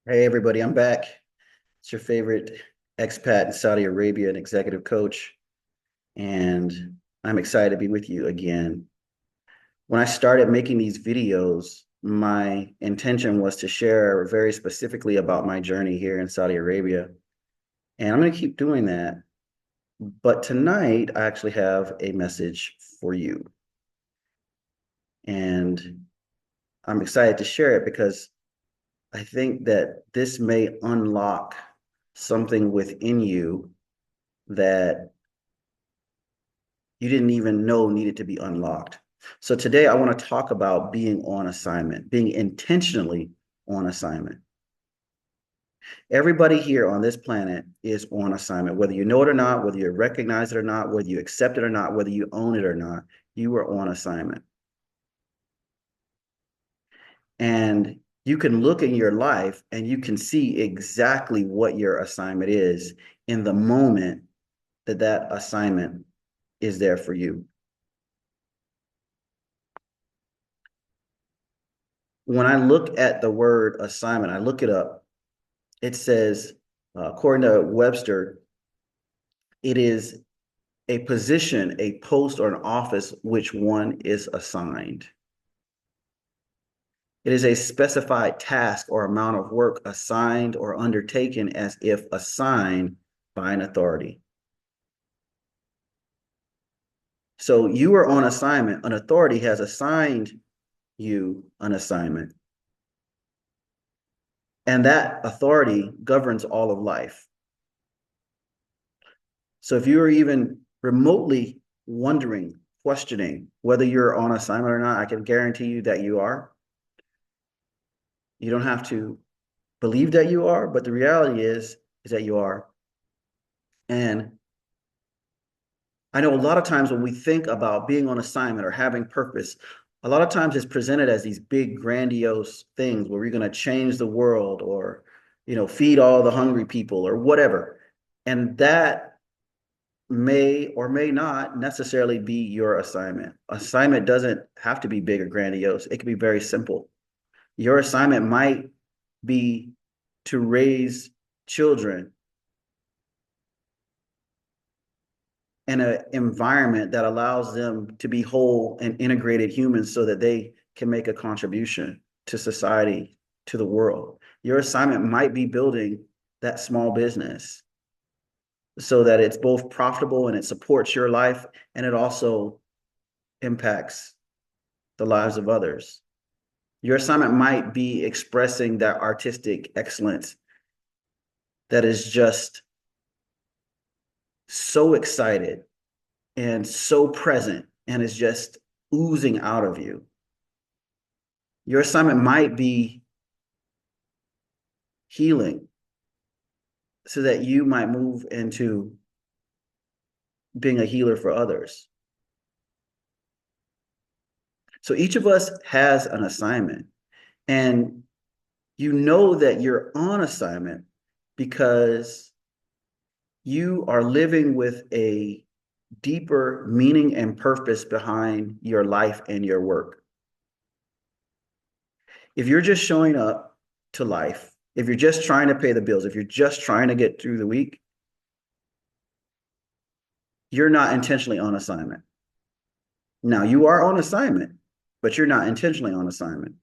Hey everybody, I'm back. It's your favorite expat in Saudi Arabia and executive coach, and I'm excited to be with you again. When I started making these videos, my intention was to share very specifically about my journey here in Saudi Arabia, and I'm going to keep doing that. But tonight, I actually have a message for you, and I'm excited to share it because I think that this may unlock something within you that you didn't even know needed to be unlocked. So today I want to talk about being on assignment, being intentionally on assignment. Everybody here on this planet is on assignment, whether you know it or not, whether you recognize it or not, whether you accept it or not, whether you own it or not, you are on assignment. And you can look in your life and you can see exactly what your assignment is in the moment that that assignment is there for you. When I look at the word assignment, I look it up. It says, according to Webster, it is a position, a post, or an office which one is assigned. It is a specified task or amount of work assigned or undertaken as if assigned by an authority. So you are on assignment. An authority has assigned you an assignment, and that authority governs all of life. So if you're even remotely wondering, questioning whether you're on assignment or not, I can guarantee you that you are. You don't have to believe that you are, but the reality is that you are. And I know a lot of times when we think about being on assignment or having purpose, a lot of times it's presented as these big grandiose things where we're going to change the world or, feed all the hungry people or whatever. And that may or may not necessarily be your assignment. Assignment doesn't have to be big or grandiose. It can be very simple. Your assignment might be to raise children in an environment that allows them to be whole and integrated humans so that they can make a contribution to society, to the world. Your assignment might be building that small business so that it's both profitable and it supports your life and it also impacts the lives of others. Your assignment might be expressing that artistic excellence that is just so excited and so present and is just oozing out of you. Your assignment might be healing so that you might move into being a healer for others. So each of us has an assignment, and you know that you're on assignment because you are living with a deeper meaning and purpose behind your life and your work. If you're just showing up to life, if you're just trying to pay the bills, if you're just trying to get through the week, you're not intentionally on assignment. Now, you are on assignment, but you're not intentionally on assignment.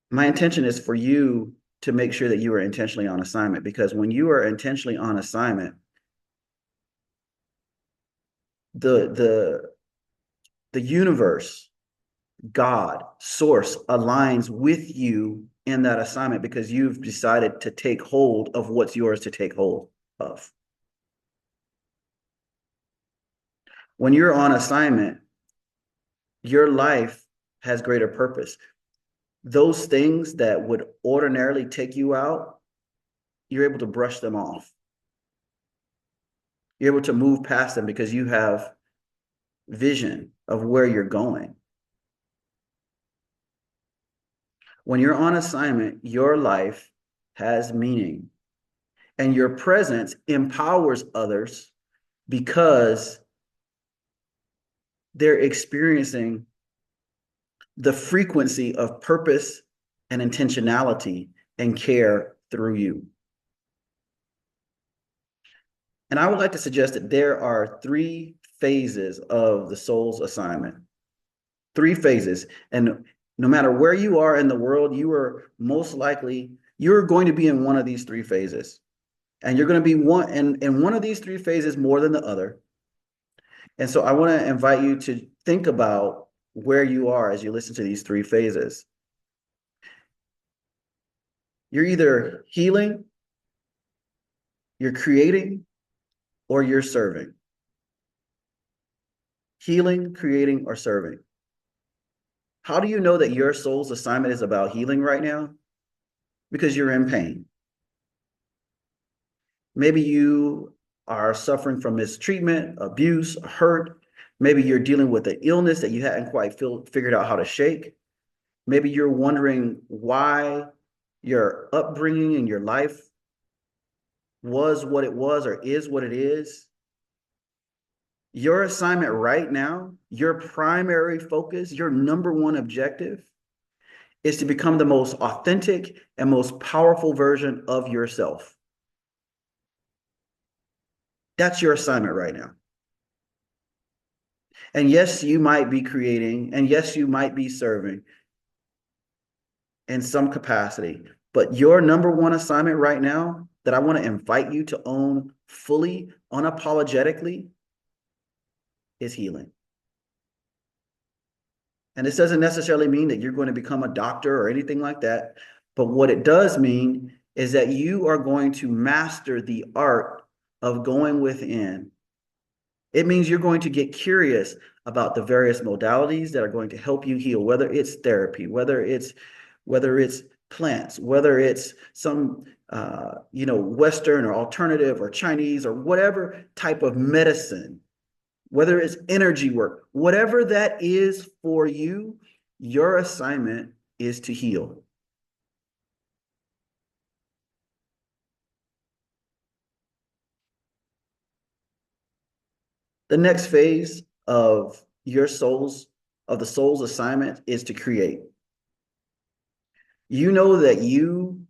My intention is for you to make sure that you are intentionally on assignment because when you are intentionally on assignment, the the universe, God, source aligns with you in that assignment because you've decided to take hold of what's yours to take hold of. When you're on assignment, your life has greater purpose. Those things that would ordinarily take you out, you're able to brush them off. You're able to move past them because you have vision of where you're going. When you're on assignment, your life has meaning and your presence empowers others because they're experiencing the frequency of purpose and intentionality and care through you. And I would like to suggest that there are 3 phases of the soul's assignment. 3 phases. And no matter where you are in the world, you're going to be in one of these 3 phases. And you're going to be in one of these 3 phases more than the other. And so I want to invite you to think about where you are as you listen to these 3 phases. You're either healing, you're creating, or you're serving. Healing, creating, or serving. How do you know that your soul's assignment is about healing right now? Because you're in pain. Maybe you are suffering from mistreatment, abuse, hurt. Maybe you're dealing with an illness that you hadn't quite figured out how to shake. Maybe you're wondering why your upbringing and your life was what it was or is what it is. Your assignment right now, your primary focus, your number one objective is to become the most authentic and most powerful version of yourself. That's your assignment right now. And yes, you might be creating, and yes, you might be serving in some capacity, but your number one assignment right now that I want to invite you to own fully, unapologetically, is healing. And this doesn't necessarily mean that you're going to become a doctor or anything like that, but what it does mean is that you are going to master the art of going within. It means you're going to get curious about the various modalities that are going to help you heal, whether it's therapy, whether it's plants, whether it's some Western or alternative or Chinese or whatever type of medicine, whether it's energy work, whatever that is for you, your assignment is to heal. The next phase of the soul's assignment is to create. You know that you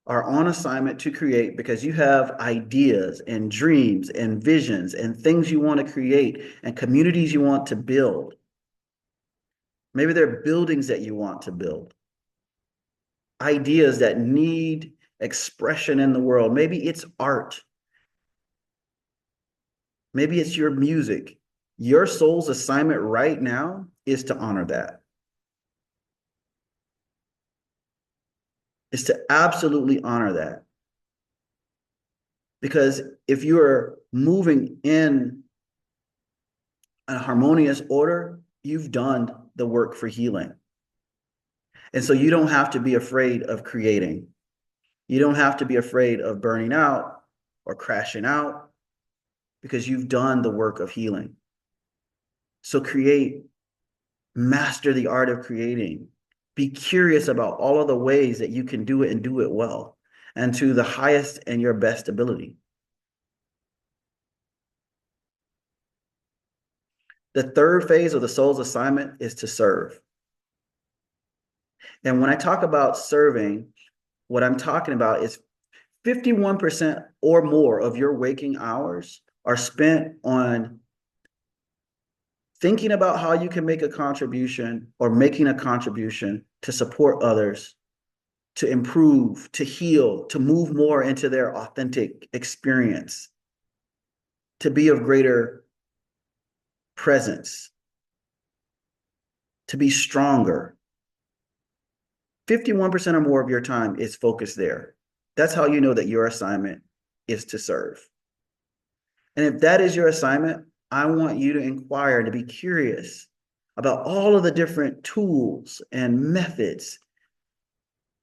are on assignment to create because you have ideas and dreams and visions and things you want to create and communities you want to build. Maybe there are buildings that you want to build, ideas that need expression in the world. Maybe it's art. Maybe it's your music. Your soul's assignment right now is to honor that. Is to absolutely honor that. Because if you're moving in a harmonious order, you've done the work for healing. And so you don't have to be afraid of creating. You don't have to be afraid of burning out or crashing out because you've done the work of healing. So create, master the art of creating. Be curious about all of the ways that you can do it and do it well and to the highest and your best ability. The third phase of the soul's assignment is to serve. And when I talk about serving, what I'm talking about is 51% or more of your waking hours are spent on thinking about how you can make a contribution or making a contribution to support others, to improve, to heal, to move more into their authentic experience, to be of greater presence, to be stronger. 51% or more of your time is focused there. That's how you know that your assignment is to serve. And if that is your assignment, I want you to inquire, to be curious about all of the different tools and methods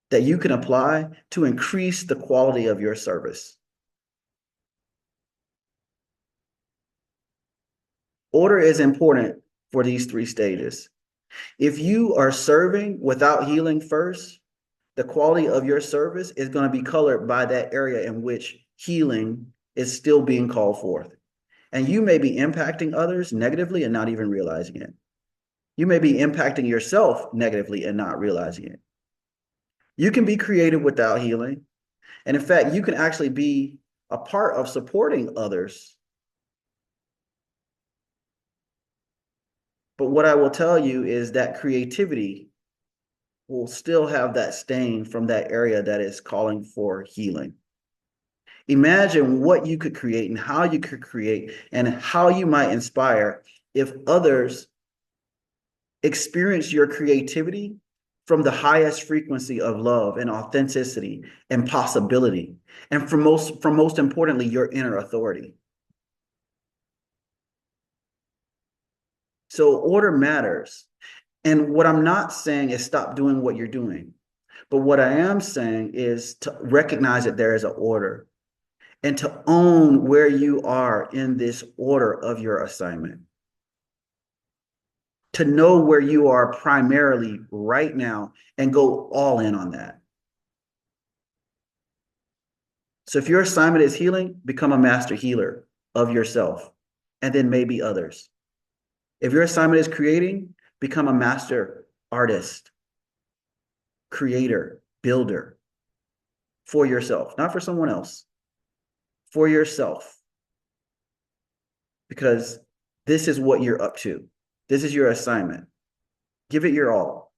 that you can apply to increase the quality of your service. Order is important for these 3 stages. If you are serving without healing first, the quality of your service is going to be colored by that area in which healing is still being called forth. And you may be impacting others negatively and not even realizing it. You may be impacting yourself negatively and not realizing it. You can be creative without healing. And in fact, you can actually be a part of supporting others. But what I will tell you is that creativity will still have that stain from that area that is calling for healing. Imagine what you could create and how you could create and how you might inspire if others experience your creativity from the highest frequency of love and authenticity and possibility, and from most importantly, your inner authority. So order matters. And what I'm not saying is stop doing what you're doing. But what I am saying is to recognize that there is an order and to own where you are in this order of your assignment. To know where you are primarily right now and go all in on that. So if your assignment is healing, become a master healer of yourself and then maybe others. If your assignment is creating, become a master artist, creator, builder for yourself, not for someone else, for yourself. Because this is what you're up to. This is your assignment. Give it your all.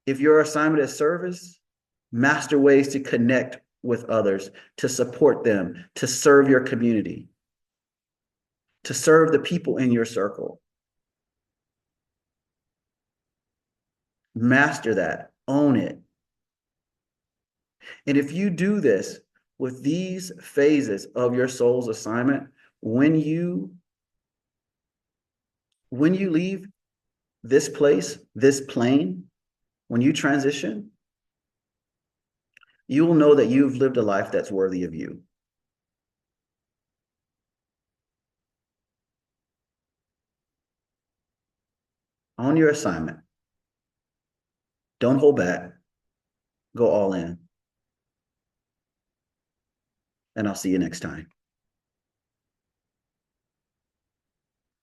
If your assignment is service, master ways to connect with others, to support them, to serve your community, to serve the people in your circle. Master that, own it. And if you do this with these phases of your soul's assignment, when you leave this place, this plane, when you transition, you will know that you've lived a life that's worthy of you. Own your assignment. Don't hold back. Go all in. And I'll see you next time.